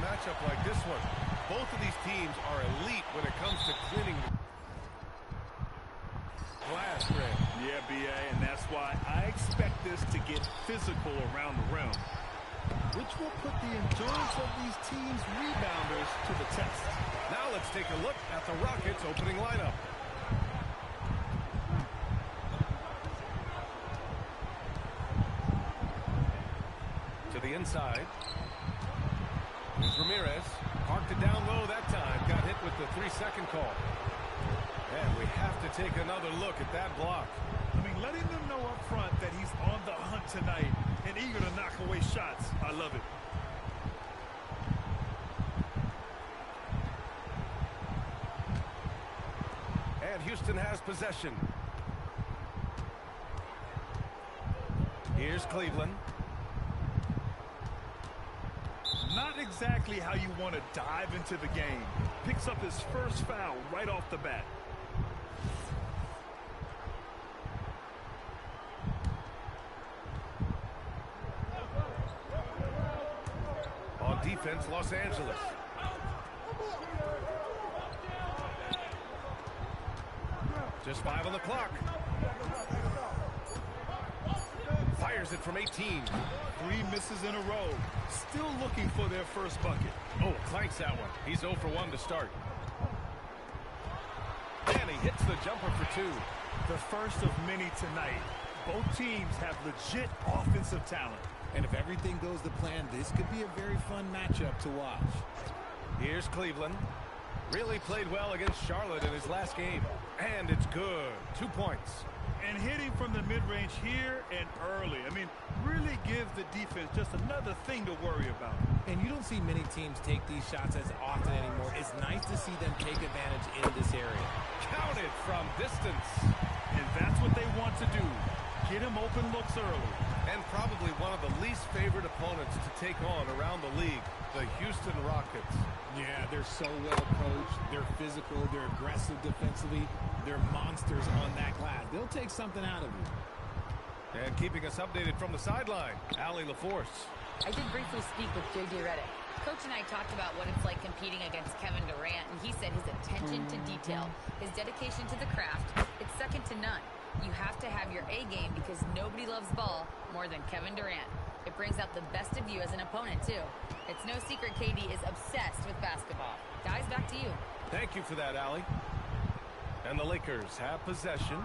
matchup like this one. Both of these teams are elite when it comes to cleaning the glass, Greg. Yeah, B.A., and that's why I expect this to get physical around the rim, which will put the endurance of these teams' rebounders to the test. Now let's take a look at the Rockets' opening lineup. To the inside. Here's Ramirez. Parked it down low that time. Got hit with the 3-second call. And we have to take another look at that block. I mean, letting them know up front that he's on the hunt tonight and eager to knock away shots. I love it. And Houston has possession. Here's Cleveland. Not exactly how you want to dive into the game. Picks up his first foul right off the bat. On defense, Los Angeles. Just 5 on the clock. Fires it from 18. 3 misses in a row. Still looking for their first bucket. Oh, clanks that one. He's 0 for 1 to start. And he hits the jumper for 2. The first of many tonight. Both teams have legit offensive talent. And if everything goes to plan, this could be a very fun matchup to watch. Here's Cleveland. Really played well against Charlotte in his last game. And it's good. 2 points. And hitting from the mid-range here and early. I mean, really gives the defense just another thing to worry about. And you don't see many teams take these shots as often anymore. It's nice to see them take advantage in this area. Counted from distance. And that's what they want to do. Get him open looks early. And probably one of the least favored opponents to take on around the league, the Houston Rockets. Yeah, they're so well coached. They're physical. They're aggressive defensively. They're monsters on that glass. They'll take something out of you. And keeping us updated from the sideline, Allie LaForce. I did briefly speak with J.J. Redick. Coach and I talked about what it's like competing against Kevin Durant, and he said his attention to detail, his dedication to the craft, it's second to none. You have to have your A game because nobody loves ball more than Kevin Durant. It brings out the best of you as an opponent, too. It's no secret KD is obsessed with basketball. Guys, back to you. Thank you for that, Allie. And the Lakers have possession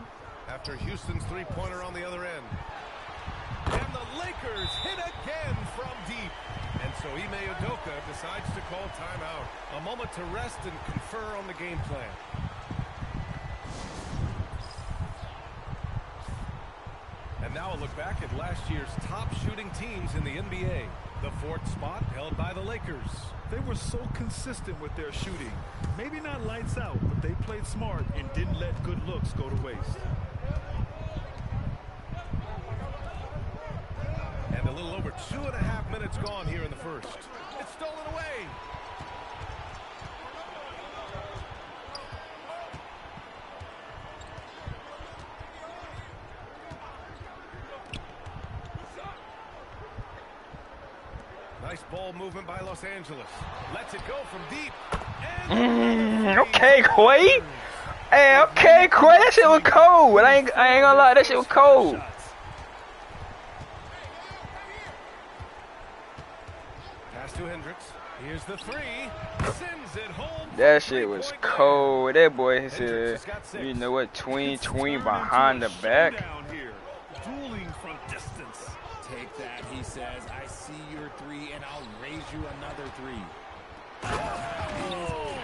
after Houston's three-pointer on the other end. And the Lakers hit again from deep. And so Ime Udoka decides to call timeout. A moment to rest and confer on the game plan. And now a look back at last year's top shooting teams in the NBA. The 4th spot held by the Lakers. They were so consistent with their shooting. Maybe not lights out, but they played smart and didn't let good looks go to waste. And a little over 2.5 minutes gone here in the first. It's stolen away. Nice ball movement by Los Angeles. Lets it go from deep. Okay, Quay. Hey, okay, Quay. That shit was cold. I ain't gonna lie, that shit was cold. Pass to Hendricks. Here's the 3. Sends it home. That shit was cold. That boy said, you know what, tween behind the back. Dueling from distance. Take that, he says. I see your 3, and I'll raise you another 3. Oh,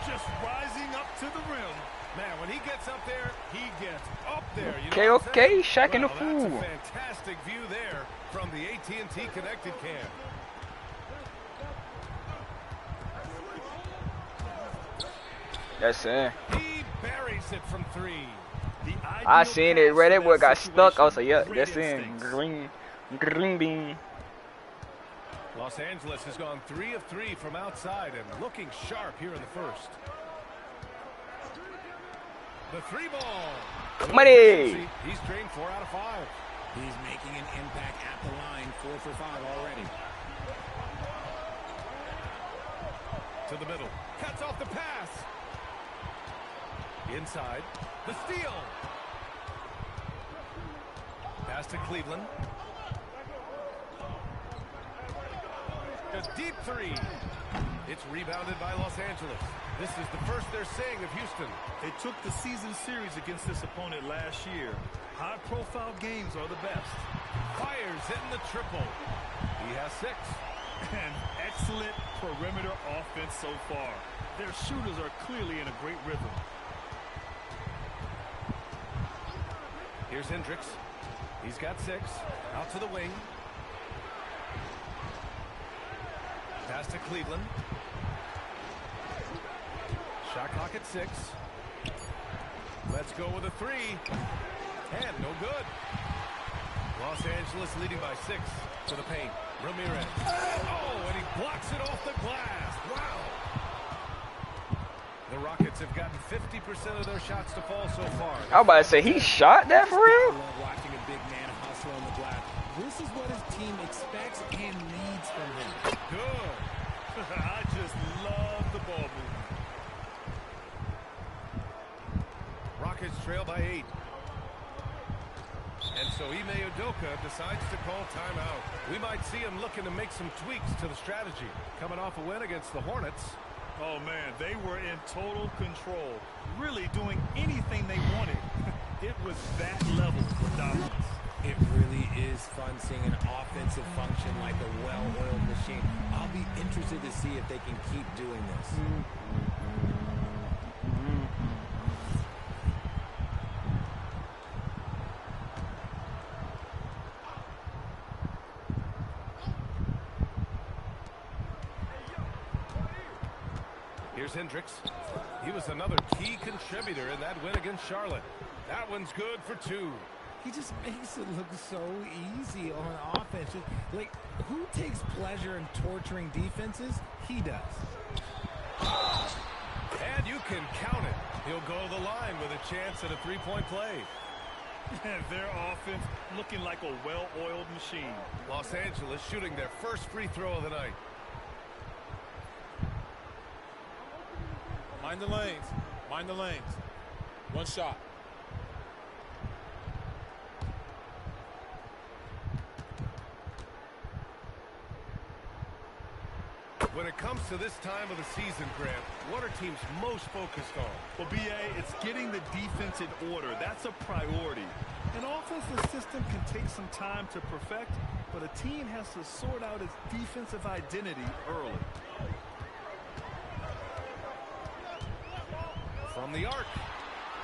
just rising up to the rim. Man, when he gets up there, he gets up there. You know okay, Shaq and the fool. That's a fantastic view there from the AT&T Connected Cam. That's it. He buries it from 3. I seen it, right? That boy got stuck. I was like, yeah, that's in. Green bean. Los Angeles has gone 3 of 3 from outside and looking sharp here in the first. The 3 ball. Money. He's drained 4 out of 5. He's making an impact at the line. 4 for 5 already. To the middle. Cuts off the pass. Inside. The steal. Pass to Cleveland. A deep three. It's rebounded by Los Angeles. This is the first they're seeing of Houston. They took the season series against this opponent last year. High-profile games are the best. Fires hitting the triple. He has 6. An excellent perimeter offense so far. Their shooters are clearly in a great rhythm. Here's Hendricks. He's got 6. Out to the wing. Pass to Cleveland. Shot clock at 6. Let's go with a 3. And no good. Los Angeles leading by 6 to the paint. Ramirez. Oh, and he blocks it off the glass. Wow. The Rockets have gotten 50% of their shots to fall so far. I was about to say, he shot that for real? I love watching a big man hustle on the glass. This is what his team expects and needs from him. Good. I just love the ball movement. Rockets trail by 8. And so Ime Udoka decides to call timeout. We might see him looking to make some tweaks to the strategy. Coming off a win against the Hornets. Oh, man, they were in total control. Really doing anything they wanted. It was that level of dominance. It really is fun seeing an offensive function like a well-oiled machine. I'll be interested to see if they can keep doing this. Here's Hendricks. He was another key contributor in that win against Charlotte. That one's good for 2. He just makes it look so easy on offense. Like, who takes pleasure in torturing defenses? He does. And you can count it. He'll go to the line with a chance at a 3-point play. Their offense looking like a well-oiled machine. Los Angeles shooting their first free throw of the night. Mind the lanes. Mind the lanes. One shot. When it comes to this time of the season, Grant, what are teams most focused on? Well, B.A., it's getting the defense in order. That's a priority. An offensive system can take some time to perfect, but a team has to sort out its defensive identity early. From the arc.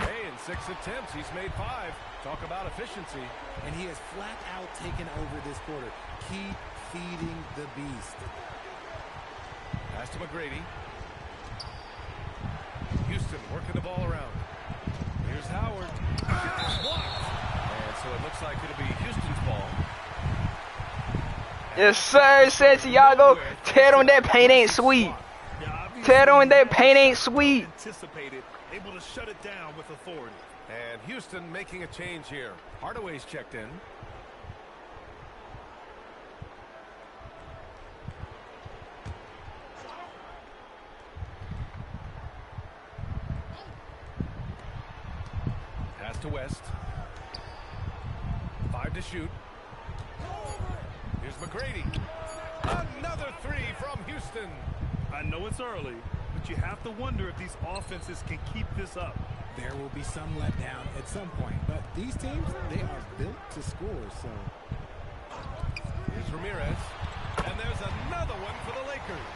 Hey, in 6 attempts, he's made 5. Talk about efficiency. And he has flat out taken over this quarter. Keep feeding the beast. Pass to McGrady. Houston working the ball around. Here's Howard. And so it looks like it'll be Houston's ball. Yes, sir, Santiago. Ted on that paint ain't sweet. Ted on that paint ain't sweet. Anticipated, able to shut it down with authority. And Houston making a change here. Hardaway's checked in. Pass to West. 5 to shoot. Here's McGrady. Another 3 from Houston. I know it's early, but you have to wonder if these offenses can keep this up. There will be some letdown at some point, but these teams, they are built to score, so. Here's Ramirez. And there's another one for the Lakers.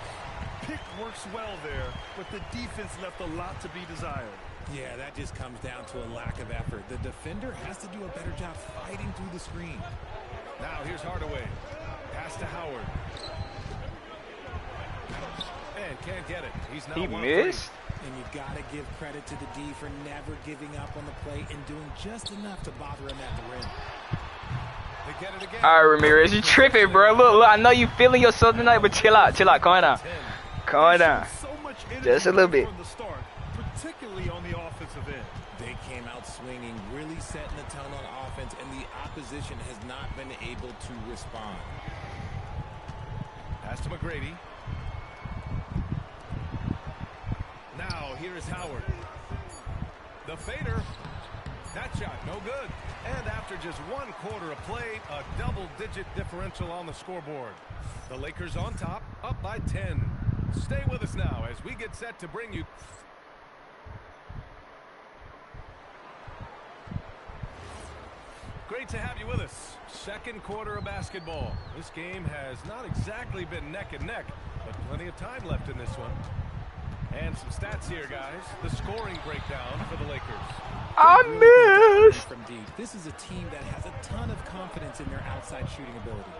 Pick works well there, but the defense left a lot to be desired. Yeah, that just comes down to a lack of effort. The defender has to do a better job fighting through the screen. Now here's Hardaway. Pass to Howard. And can't get it. He's now He 1 of missed? 3. And you got to give credit to the D for never giving up on the play and doing just enough to bother him at the rim. They get it again. All right, Ramirez, you tripping, bro. Look, I know you feeling yourself tonight, but chill out, calm down. Calm down. So much Just a little bit. from the start, particularly on the offensive end. They came out swinging, really setting the tone on offense, and the opposition has not been able to respond. Pass to McGrady. here is Howard. The fader. That shot, no good. And after just 1 quarter of play, a double-digit differential on the scoreboard. The Lakers on top, up by 10. Stay with us now as we get set to bring you... Great to have you with us. Second quarter of basketball. This game has not exactly been neck and neck, but plenty of time left in this one. And some stats here, guys. The scoring breakdown for the Lakers. I missed. From deep. This is a team that has a ton of confidence in their outside shooting ability.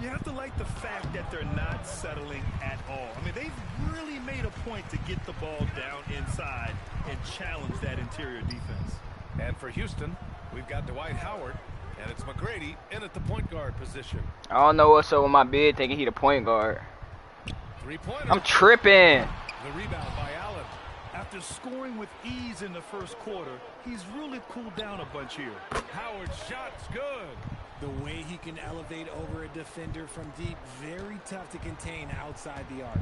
You have to like the fact that they're not settling at all. I mean, they've really made a point to get the ball down inside and challenge that interior defense. And for Houston, we've got Dwight Howard, and it's McGrady in at the point guard position. I don't know what's up with my bid thinking he the point guard. Three-pointer. I'm tripping. The rebound by Allen. After scoring with ease in the first quarter, he's really cooled down a bunch here. Howard's shot's good. The way he can elevate over a defender from deep, very tough to contain outside the arc.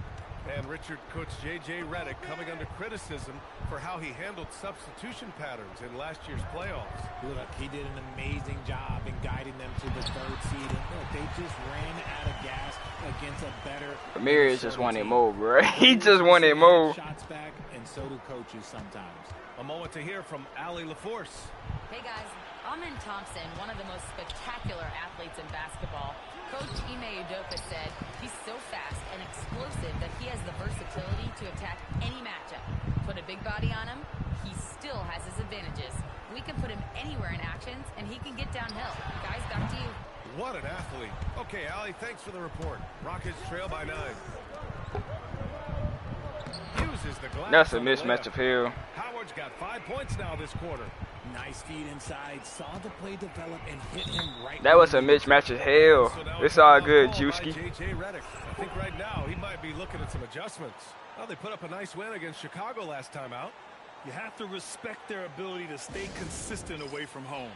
And Richard coach J.J. Redick coming under criticism for how he handled substitution patterns in last year's playoffs. Look, he did an amazing job in guiding them to the 3rd seed. And look, they just ran out of gas against a better... Ramirez just wanted more, bro. He just wanted more. Shots back, and so do coaches sometimes. A moment to hear from Allie LaForce. Hey guys, Amen Thompson, one of the most spectacular athletes in basketball. Coach Ime Udoka said he's so fast and explosive that he has the versatility to attack any matchup. Put a big body on him, he still has his advantages. We can put him anywhere in actions, and he can get downhill. Guys, back to you. What an athlete. Okay, Allie, thanks for the report. Rockets trail by 9. Uses the glass. That's a mismatch of Hill. Howard's got 5 points now this quarter. Nice feed inside, saw the play develop and hit him right. That was a mismatch of hell. It's all good, Juicy. J.J. Redick. I think right now he might be looking at some adjustments. Well, they put up a nice win against Chicago last time out. You have to respect their ability to stay consistent away from home,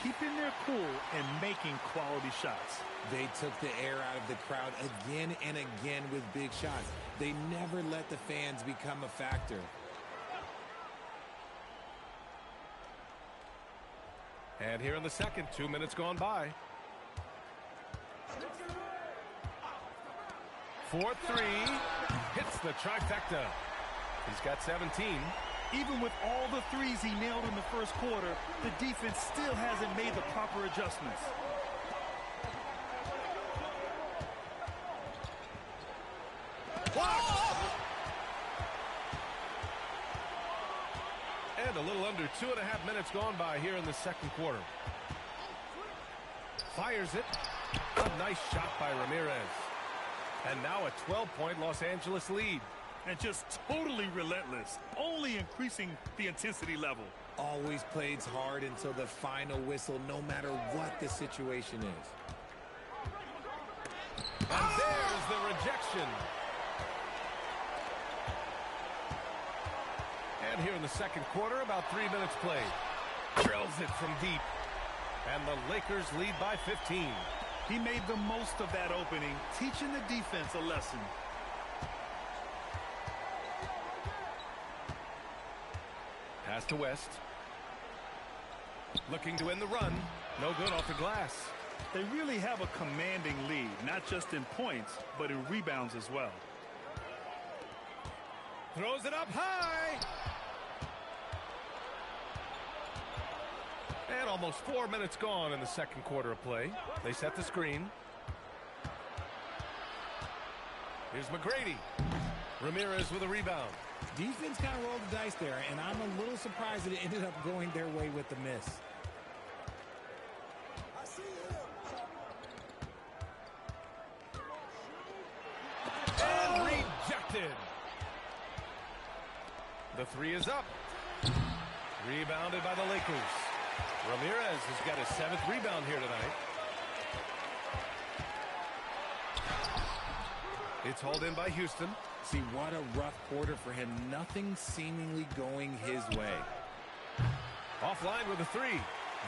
keeping their cool and making quality shots. They took the air out of the crowd again and again with big shots. They never let the fans become a factor. And here in the second, 2 minutes gone by. 4-3, hits the trifecta. He's got 17. Even with all the threes he nailed in the first quarter, the defense still hasn't made the proper adjustments. And a little under 2.5 minutes gone by here in the second quarter. Fires it. A nice shot by Ramirez. And now a 12-point Los Angeles lead. And just totally relentless, only increasing the intensity level. Always plays hard until the final whistle, no matter what the situation is. And there's the rejection. And here in the second quarter, about 3 minutes played. Drills it from deep. And the Lakers lead by 15. He made the most of that opening, teaching the defense a lesson. Pass to West. Looking to win the run. No good off the glass. They really have a commanding lead, not just in points, but in rebounds as well. Throws it up high. And almost 4 minutes gone in the second quarter of play. They set the screen. Here's McGrady. Ramirez with a rebound. Defense kind of rolled the dice there, and I'm a little surprised that it ended up going their way with the miss. And rejected. The three is up. Rebounded by the Lakers. Ramirez has got his 7th rebound here tonight. It's hauled in by Houston. See, what a rough quarter for him. Nothing seemingly going his way. Offline with a 3.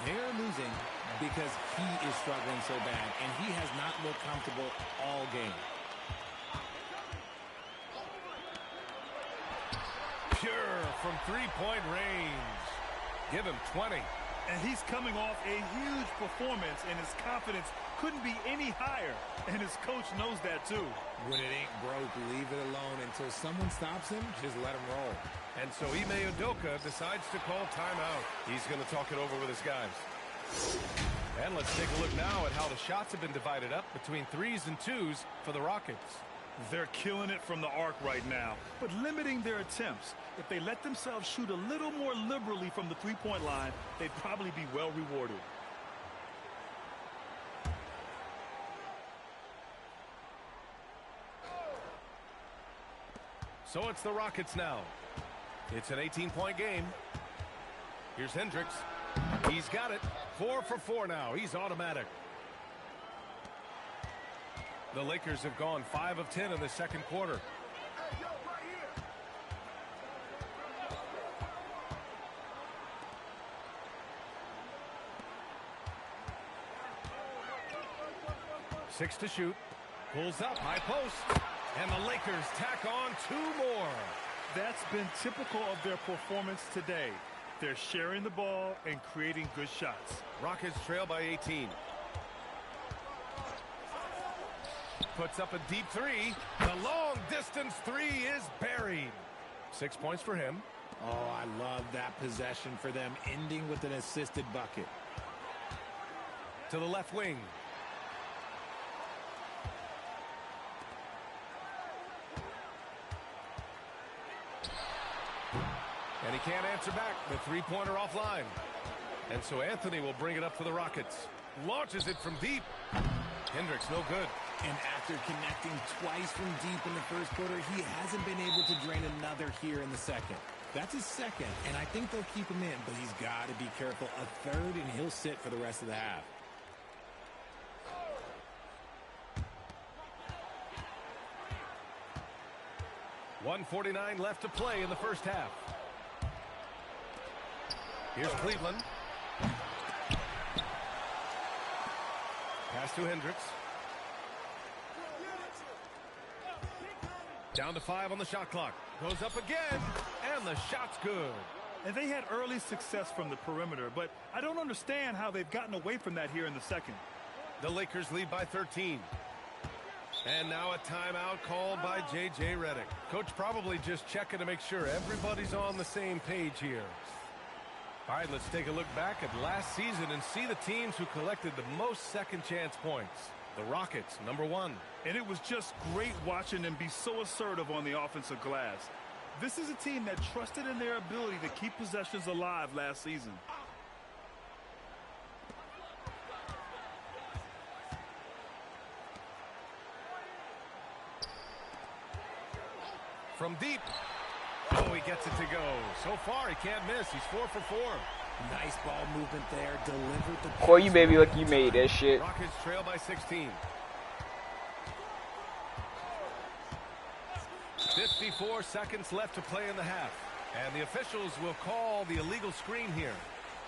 They're losing because he is struggling so bad, and he has not looked comfortable all game. Pure from three-point range. Give him 20. And he's coming off a huge performance, and his confidence couldn't be any higher. And his coach knows that, too. When it ain't broke, leave it alone. Until someone stops him, just let him roll. And so Ime Udoka decides to call timeout. He's going to talk it over with his guys. And let's take a look now at how the shots have been divided up between threes and twos for the Rockets. They're killing it from the arc right now, but limiting their attempts. If they let themselves shoot a little more liberally from the three-point line, they'd probably be well rewarded. So it's the Rockets now. It's an 18-point game. Here's Hendricks. He's got it. 4 for 4 now. He's automatic. The Lakers have gone 5 of 10 in the second quarter. Six to shoot. Pulls up, high post. And the Lakers tack on 2 more. That's been typical of their performance today. They're sharing the ball and creating good shots. Rockets trail by 18. Puts up a deep three. The long distance three is buried. 6 points for him. Oh, I love that possession for them, ending with an assisted bucket. To the left wing. And he can't answer back. The three-pointer offline. And so Anthony will bring it up for the Rockets. Launches it from deep. Hendricks, no good. And after connecting twice from deep in the first quarter, he hasn't been able to drain another here in the second. That's his second, and I think they'll keep him in, but he's got to be careful. A third, and he'll sit for the rest of the half. .149 left to play in the first half. Here's Cleveland. Pass to Hendricks. Down to 5 on the shot clock. Goes up again, and the shot's good. And they had early success from the perimeter, but I don't understand how they've gotten away from that here in the second. The Lakers lead by 13. And now a timeout called by J.J. Redick. Coach probably just checking to make sure everybody's on the same page here. All right, let's take a look back at last season and see the teams who collected the most second chance points. The Rockets, number 1. And it was just great watching them be so assertive on the offensive glass. This is a team that trusted in their ability to keep possessions alive last season. From deep. Oh, he gets it to go. So far, he can't miss. He's 4 for 4. Nice ball movement there. Delivered the Boy, you baby look, you made that shit. Rockets trail by 16. 54 seconds left to play in the half. And the officials will call the illegal screen here.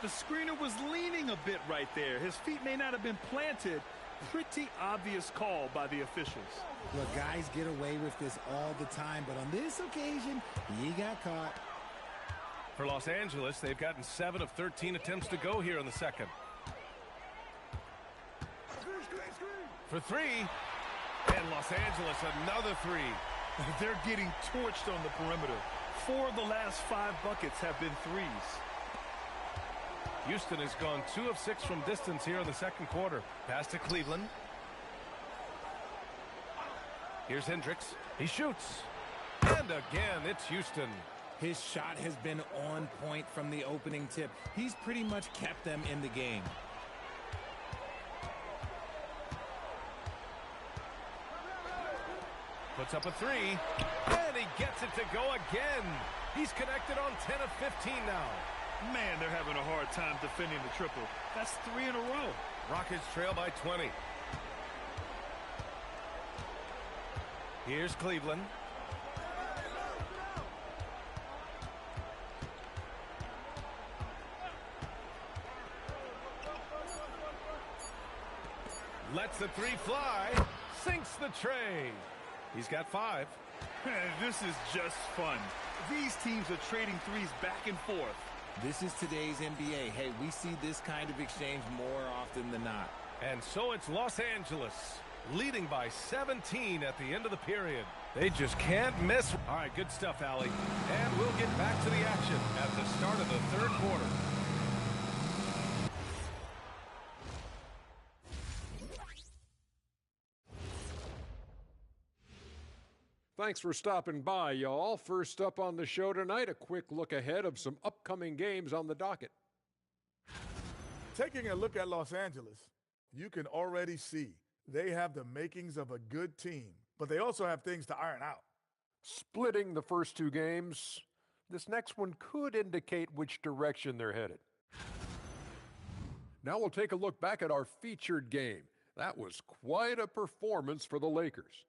The screener was leaning a bit right there. His feet may not have been planted. Pretty obvious call by the officials. Look, guys get away with this all the time, but on this occasion, he got caught. For Los Angeles, they've gotten 7 of 13 attempts to go here in the second. For 3. And Los Angeles, another 3. They're getting torched on the perimeter. 4 of the last 5 buckets have been threes. Houston has gone 2 of 6 from distance here in the second quarter. Pass to Cleveland. Here's Hendricks. He shoots. And again, it's Houston. His shot has been on point from the opening tip. He's pretty much kept them in the game. Puts up a 3. And he gets it to go again. He's connected on 10 of 15 now. Man, they're having a hard time defending the triple. That's 3 in a row. Rockets trail by 20. Here's Cleveland. Lets the 3 fly. Sinks the tray. He's got 5. This is just fun. These teams are trading threes back and forth. This is today's NBA. Hey, we see this kind of exchange more often than not. And so it's Los Angeles, leading by 17 at the end of the period. They just can't miss. All right, good stuff, Allie. And we'll get back to the action at the start of the third quarter. Thanks for stopping by, y'all. First up on the show tonight, a quick look ahead of some upcoming games on the docket. Taking a look at Los Angeles, you can already see they have the makings of a good team, but they also have things to iron out. Splitting the first two games, this next one could indicate which direction they're headed. Now we'll take a look back at our featured game. That was quite a performance for the Lakers.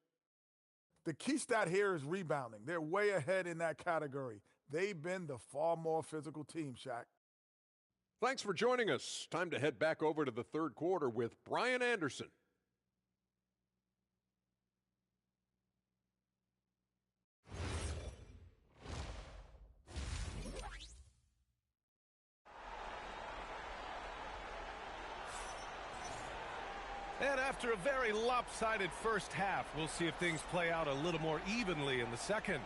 The key stat here is rebounding. They're way ahead in that category. They've been the far more physical team, Shaq. Thanks for joining us. Time to head back over to the third quarter with Brian Anderson. And after a very lopsided first half, we'll see if things play out a little more evenly in the second.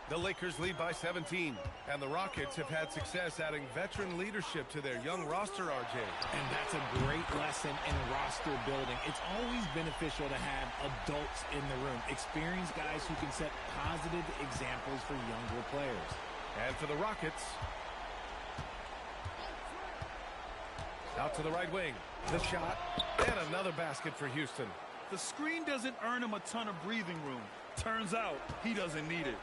The Lakers lead by 17, and the Rockets have had success adding veteran leadership to their young roster, RJ. And that's a great lesson in roster building. It's always beneficial to have adults in the room, experienced guys who can set positive examples for younger players. And for the Rockets, out to the right wing, the shot, and another basket for Houston. The screen doesn't earn him a ton of breathing room. Turns out he doesn't need it.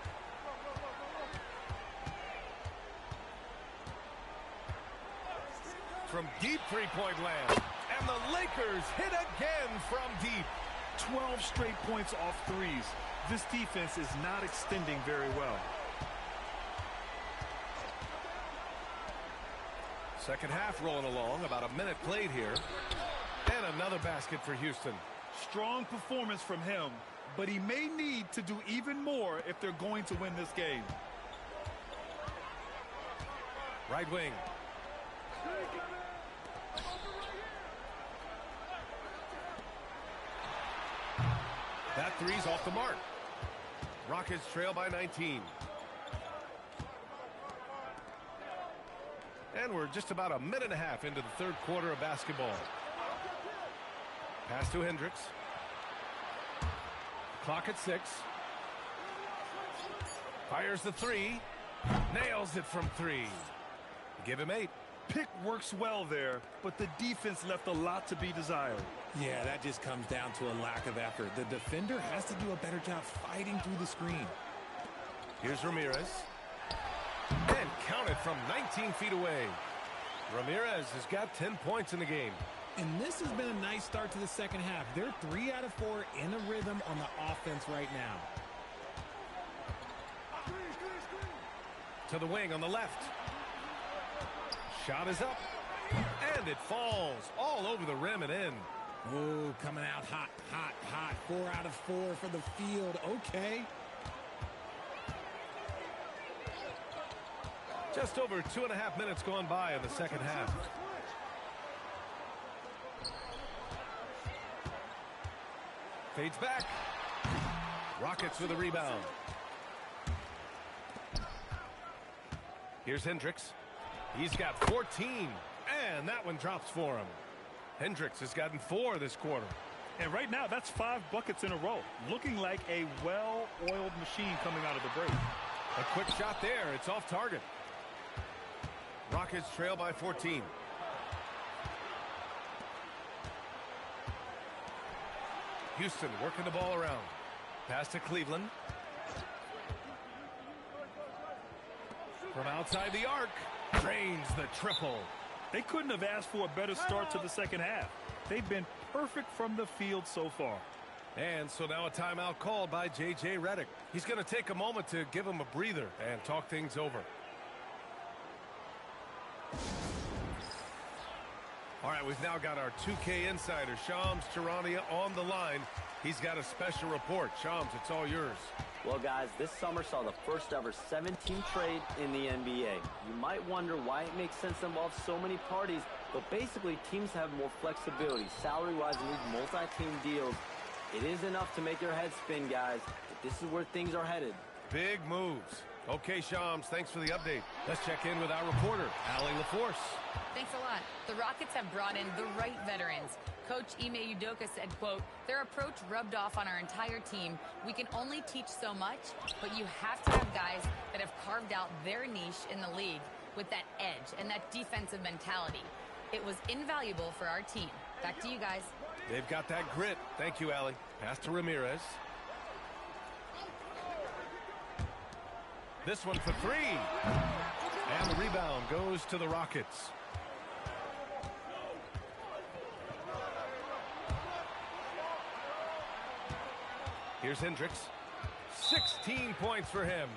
From deep three-point land, and the Lakers hit again from deep. 12 straight points off threes. This defense is not extending very well. Second half rolling along, about a minute played here. And another basket for Houston. Strong performance from him, but he may need to do even more if they're going to win this game. Right wing. That three's off the mark. Rockets trail by 19. And we're just about a minute and a half into the third quarter of basketball. Pass to Hendricks. Clock at 6. Fires the three. Nails it from 3. Give him 8. Pick works well there, but the defense left a lot to be desired. Yeah, that just comes down to a lack of effort. The defender has to do a better job fighting through the screen. Here's Ramirez. And counted from 19 feet away. Ramirez has got 10 points in the game. And this has been a nice start to the second half. They're 3 out of 4 in a rhythm on the offense right now. To the wing on the left. Shot is up. And it falls all over the rim and in. Oh, coming out hot, hot, hot. 4 out of 4 for the field. Okay. Just over 2.5 minutes gone by in the second half. Fades back. Rockets with a rebound. Here's Hendricks. He's got 14. And that one drops for him. Hendricks has gotten 4 this quarter. And right now, that's 5 buckets in a row. Looking like a well-oiled machine coming out of the break. A quick shot there. It's off target. Rockets trail by 14. Houston working the ball around. Pass to Cleveland. From outside the arc. Drains the triple. They couldn't have asked for a better start to the second half. They've been perfect from the field so far. And so now a timeout called by J.J. Redick. He's going to take a moment to give him a breather and talk things over. All right, we've now got our 2K insider, Shams Charania, on the line. He's got a special report. Shams, it's all yours. Well, guys, this summer saw the first ever 7-team trade in the NBA. You might wonder why it makes sense to involve so many parties, but basically teams have more flexibility salary-wise in these multi-team deals. It is enough to make your head spin, guys, but this is where things are headed. Big moves. Okay, Shams, thanks for the update. Let's check in with our reporter, Allie LaForce. Thanks a lot. The Rockets have brought in the right veterans. Coach Ime Udoka said, quote, their approach rubbed off on our entire team. We can only teach so much, but you have to have guys that have carved out their niche in the league with that edge and that defensive mentality. It was invaluable for our team. Back to you guys. They've got that grit. Thank you, Allie. Pass to Ramirez. This one for three. And the rebound goes to the Rockets. Here's Hendricks. 16 points for him.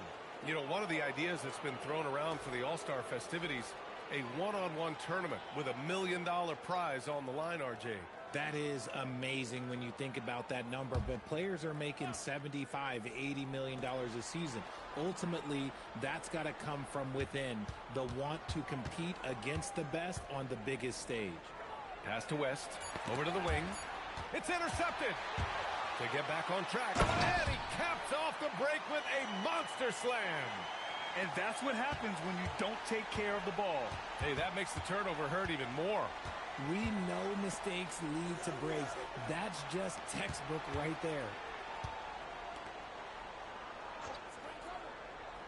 You know, one of the ideas that's been thrown around for the All-Star festivities, a one-on-one tournament with $1 million prize on the line, RJ. That is amazing when you think about that number, but players are making $75, $80 million a season. Ultimately, that's got to come from within, the want to compete against the best on the biggest stage. Pass to West, over to the wing. It's intercepted. To get back on track, and he caps off the break with a monster slam. And that's what happens when you don't take care of the ball. Hey, that makes the turnover hurt even more. We know mistakes lead to breaks. That's just textbook right there.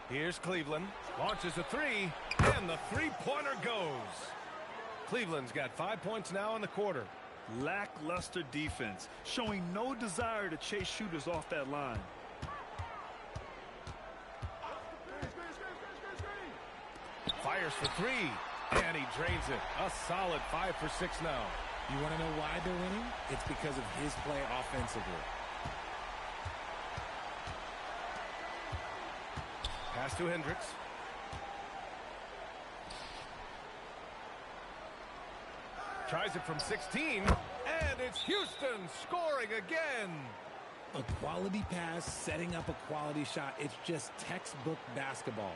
Here's Cleveland. Launches a three, and the three-pointer goes. Cleveland's got 5 points now in the quarter. Lackluster defense, showing no desire to chase shooters off that line. Fires for three, and he drains it. A solid 5 for 6 now. You want to know why they're winning? It's because of his play offensively. Pass to Hendricks. Tries it from 16, and it's Houston scoring again. A quality pass, setting up a quality shot. It's just textbook basketball.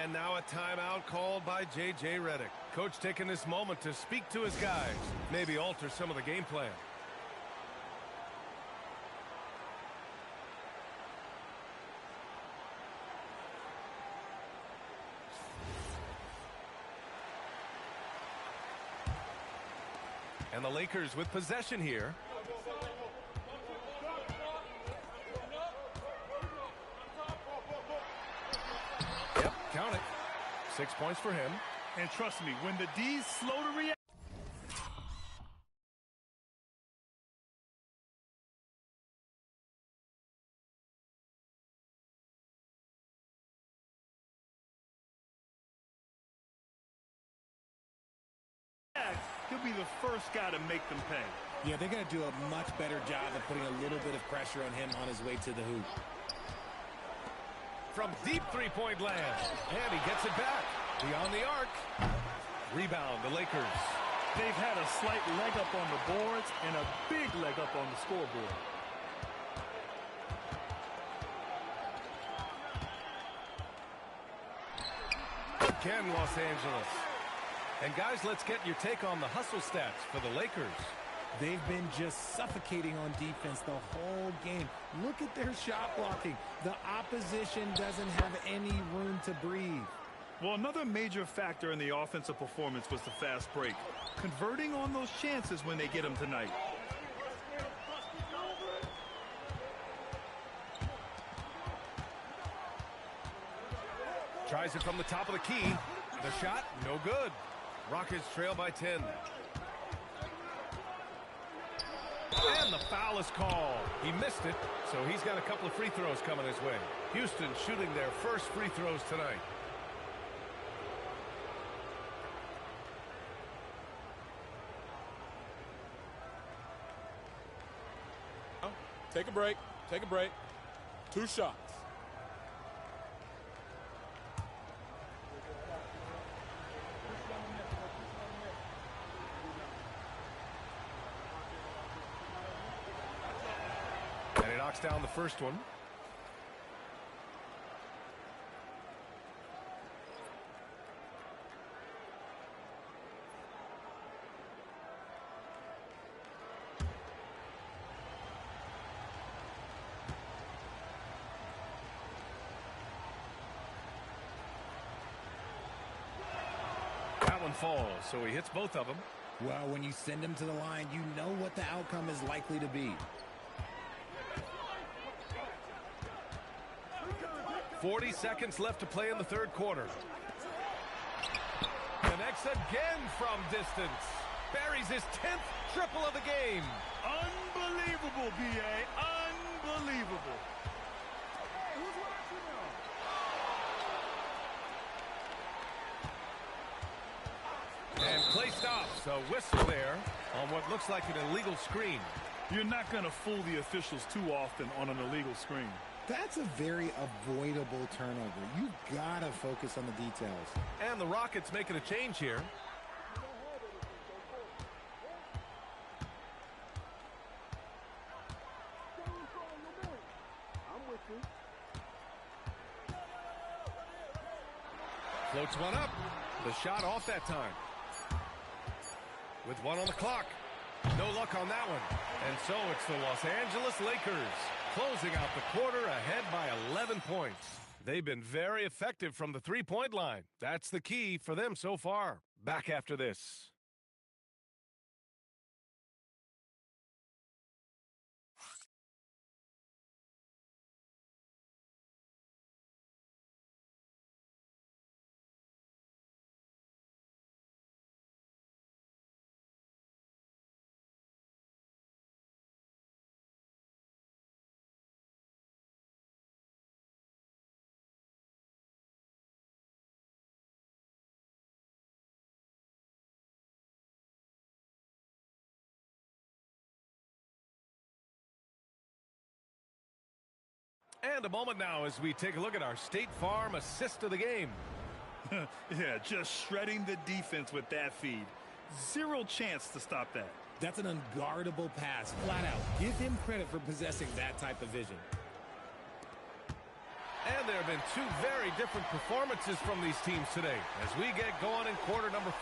And now a timeout called by J.J. Redick. Coach taking this moment to speak to his guys, maybe alter some of the game plan. And the Lakers with possession here. Yep, count it. 6 points for him. And trust me, when the D's slow to react. He'll be the first guy to make them pay. Yeah, they're going to do a much better job of putting a little bit of pressure on him on his way to the hoop. From deep three-point land, and he gets it back. Beyond the arc. Rebound, the Lakers. They've had a slight leg up on the boards and a big leg up on the scoreboard. Again, Los Angeles. And guys, let's get your take on the hustle stats for the Lakers. They've been just suffocating on defense the whole game. Look at their shot blocking. The opposition doesn't have any room to breathe. Well, another major factor in the offensive performance was the fast break. Converting on those chances when they get them tonight. Tries it from the top of the key. The shot, no good. Rockets trail by 10. And the foul is called. He missed it, so he's got a couple of free throws coming his way. Houston shooting their first free throws tonight. Take a break. Take a break. 2 shots. And he knocks down the first one. Falls, so he hits both of them. Well, when you send him to the line, you know what the outcome is likely to be. 40 seconds left to play in the third quarter. Connects again from distance. Buries his 10th triple of the game. Unbelievable, B.A. Unbelievable. And play stops. A whistle there on what looks like an illegal screen. You're not going to fool the officials too often on an illegal screen. That's a very avoidable turnover. You've got to focus on the details. And the Rockets making a change here. Floats one up. The shot off that time. With 1 on the clock. No luck on that one. And so it's the Los Angeles Lakers closing out the quarter ahead by 11 points. They've been very effective from the three-point line. That's the key for them so far. Back after this. And a moment now as we take a look at our State Farm assist of the game. Yeah, just shredding the defense with that feed. Zero chance to stop that. That's an unguardable pass, flat out. Give him credit for possessing that type of vision. And there have been 2 very different performances from these teams today as we get going in quarter number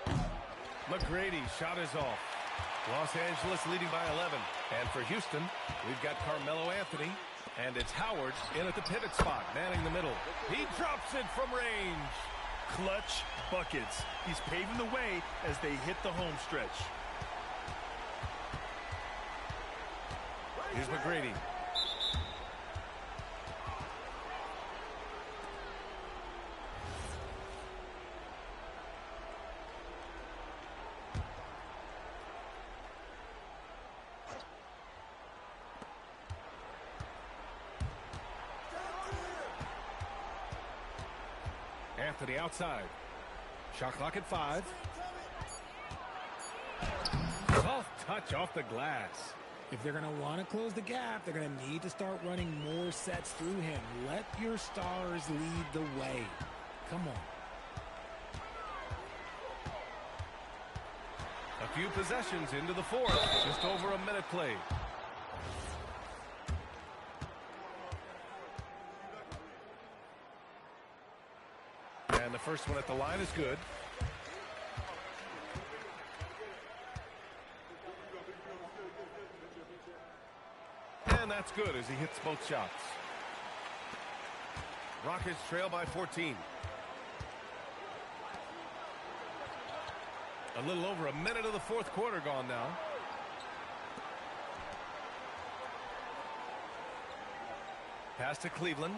4. McGrady shot is off. Los Angeles leading by 11. And for Houston, we've got Carmelo Anthony. And it's Howard in at the pivot spot, manning the middle. He drops it from range. Clutch buckets. He's paving the way as they hit the home stretch. Here's McGrady. Anthony outside. Shot clock at 5. Soft touch off the glass. If they're going to want to close the gap, they're going to need to start running more sets through him. Let your stars lead the way. Come on. A few possessions into the fourth. Just over a minute played. And the first one at the line is good. And that's good as he hits both shots. Rockets trail by 14. A little over a minute of the fourth quarter gone now. Pass to Cleveland.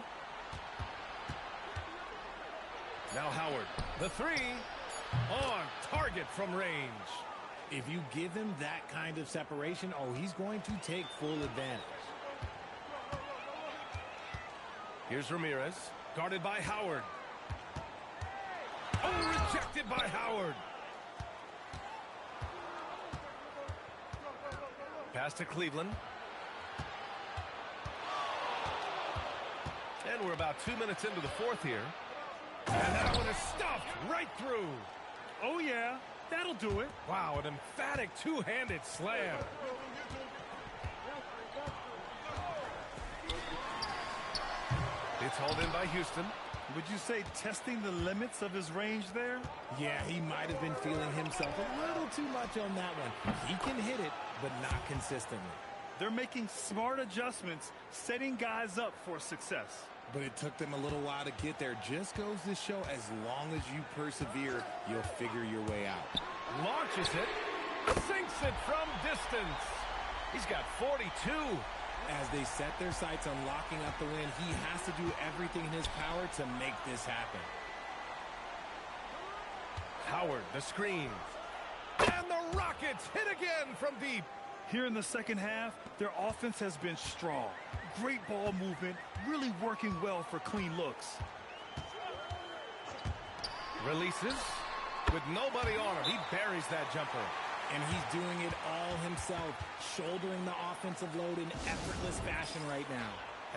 Now Howard. The 3 on target from range. If you give him that kind of separation, oh, he's going to take full advantage. Here's Ramirez, guarded by Howard. Oh, rejected by Howard. Pass to Cleveland. And we're about 2 minutes into the fourth here. And that one is stuffed right through. Oh, yeah, that'll do it. Wow, an emphatic two-handed slam. It's hauled in by Houston. Would you say testing the limits of his range there? Yeah, he might have been feeling himself a little too much on that one. He can hit it, but not consistently. They're making smart adjustments, setting guys up for success. But it took them a little while to get there. Just goes to show, as long as you persevere, you'll figure your way out. Launches it, sinks it from distance. He's got 42. As they set their sights on locking up the win, he has to do everything in his power to make this happen. Howard, the screen. And the Rockets hit again from deep. Here in the second half, their offense has been strong. Great ball movement, really working well for clean looks. Releases with nobody on him. He buries that jumper. And he's doing it all himself, shouldering the offensive load in effortless fashion right now.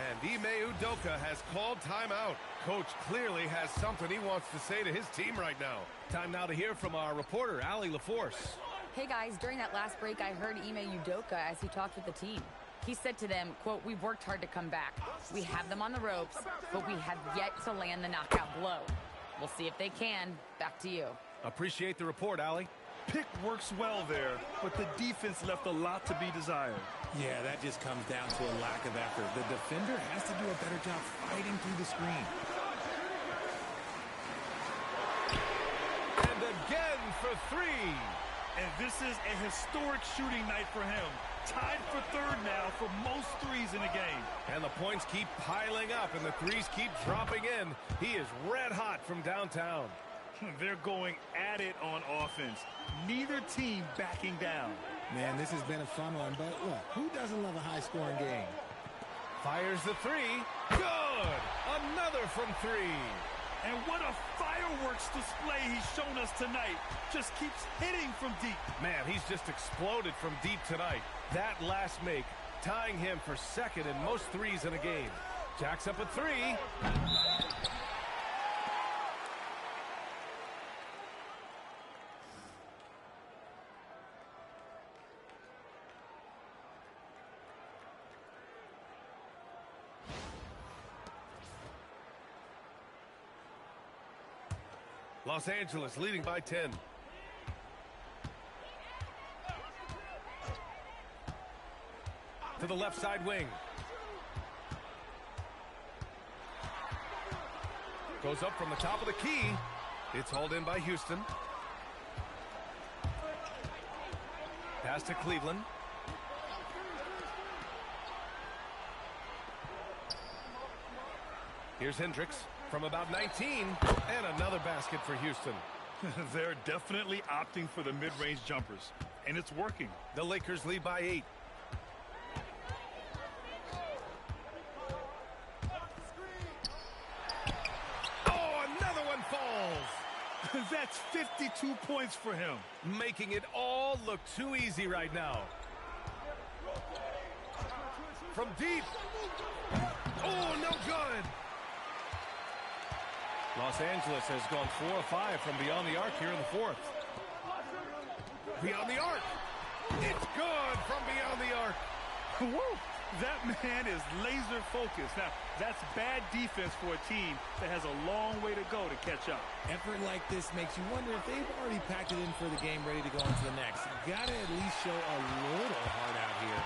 And Ime Udoka has called timeout. Coach clearly has something he wants to say to his team right now. Time now to hear from our reporter, Allie LaForce. Hey guys, during that last break, I heard Ime Udoka as he talked with the team. He said to them, quote, "We've worked hard to come back. We have them on the ropes, but we have yet to land the knockout blow. We'll see if they can. Back to you." Appreciate the report, Allie. Pick works well there, but the defense left a lot to be desired. Yeah, that just comes down to a lack of effort. The defender has to do a better job fighting through the screen. And again for three. And this is a historic shooting night for him. Tied for third now for most threes in a game. And the points keep piling up and the threes keep dropping in. He is red hot from downtown. They're going at it on offense. Neither team backing down. Man, this has been a fun one, but look, who doesn't love a high-scoring game? Fires the three. Good! Another from three. And what a fireworks display he's shown us tonight. Just keeps hitting from deep. Man, he's just exploded from deep tonight. That last make, tying him for second in most threes in a game. Jacks up a three. Los Angeles leading by 10. To the left side wing. Goes up from the top of the key. It's hauled in by Houston. Pass to Cleveland. Here's Hendricks from about 19, and another basket for Houston. They're definitely opting for the mid-range jumpers, and it's working. The Lakers lead by 8. Oh, another one falls. That's 52 points for him. Making it all look too easy right now. From deep. Oh, no good. Los Angeles has gone 4 of 5 from beyond the arc here in the fourth. Beyond the arc. It's good from beyond the arc. Woo! That man is laser focused. Now, that's bad defense for a team that has a long way to go to catch up. Effort like this makes you wonder if they've already packed it in for the game, ready to go on to the next. Gotta at least show a little heart out here.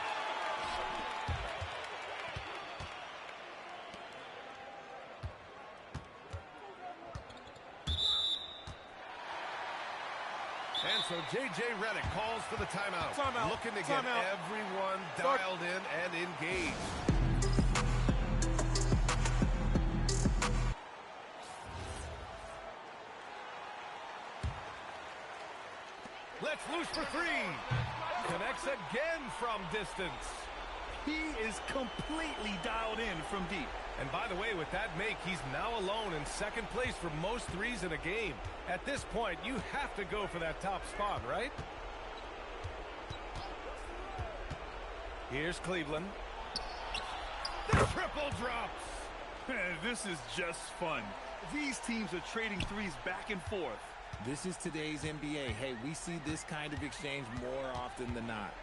And so J.J. Redick calls for the timeout. Timeout. Looking to get Timeout. everyone dialed in and engaged. Let's loose for three. Connects again from distance. He is completely dialed in from deep. And by the way, with that make, he's now alone in second place for most threes in a game. At this point, you have to go for that top spot, right? Here's Cleveland. The triple drops. This is just fun. These teams are trading threes back and forth. This is today's NBA. Hey, we see this kind of exchange more often than not.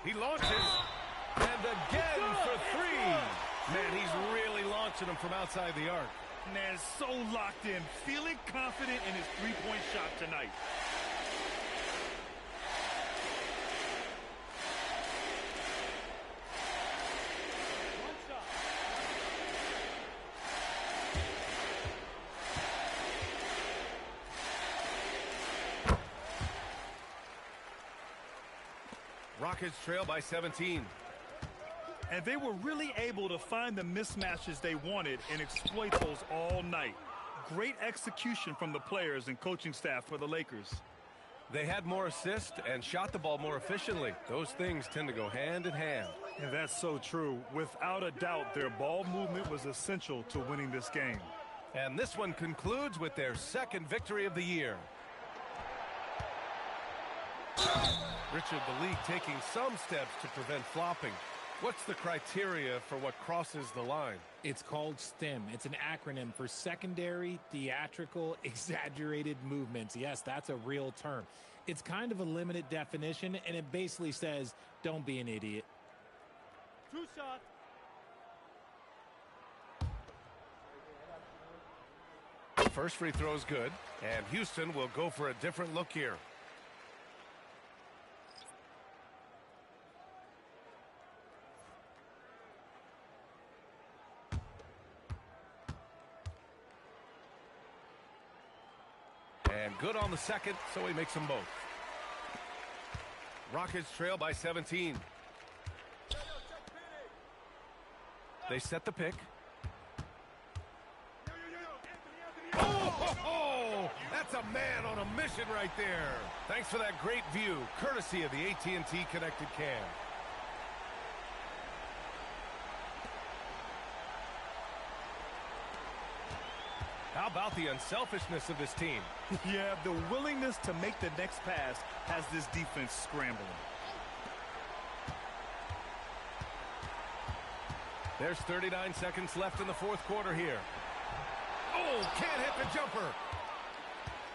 He launches, and again for three. Man, he's really launching them from outside the arc. Man, so locked in, feeling confident in his three-point shot tonight. Rockets trail by 17. And they were really able to find the mismatches they wanted and exploit those all night. Great execution from the players and coaching staff for the Lakers. They had more assists and shot the ball more efficiently. Those things tend to go hand in hand. And that's so true. Without a doubt, their ball movement was essential to winning this game. And this one concludes with their second victory of the year. Richard, the league taking some steps to prevent flopping. What's the criteria for what crosses the line? It's called STEM. It's an acronym for secondary, theatrical, exaggerated movements. Yes, that's a real term. It's kind of a limited definition, and it basically says, don't be an idiot. 2 shots. First free throw is good, and Houston will go for a different look here. And good on the second, so he makes them both. Rockets trail by 17. They set the pick. Oh, that's a man on a mission right there. Thanks for that great view, courtesy of the AT&T Connected Cam. How about the unselfishness of this team? Yeah, the willingness to make the next pass has this defense scrambling. There's 39 seconds left in the fourth quarter here. Oh, can't hit the jumper.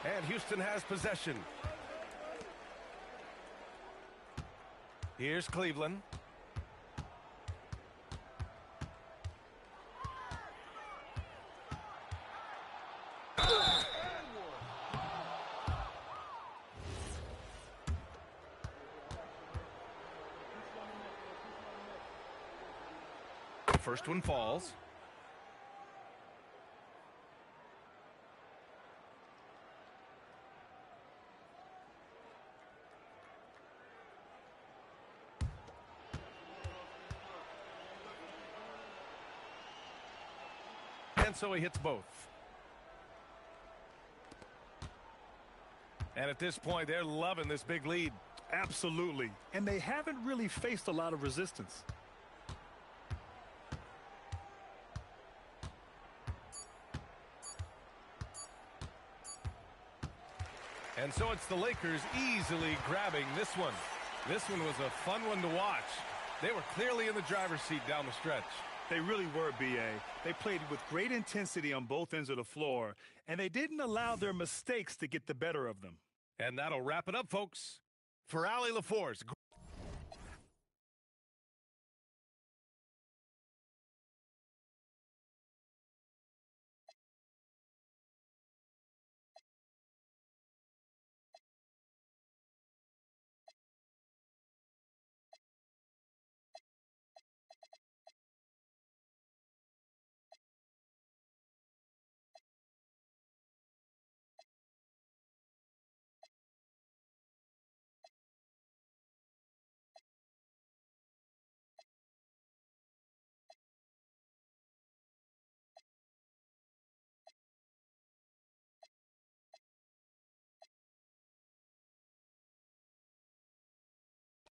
And Houston has possession. Here's Cleveland. First one falls. And so he hits both. And at this point, they're loving this big lead. Absolutely. And they haven't really faced a lot of resistance. And so it's the Lakers easily grabbing this one. This one was a fun one to watch. They were clearly in the driver's seat down the stretch. They really were, B.A. They played with great intensity on both ends of the floor, and they didn't allow their mistakes to get the better of them. And that'll wrap it up, folks. For Allie LaForce.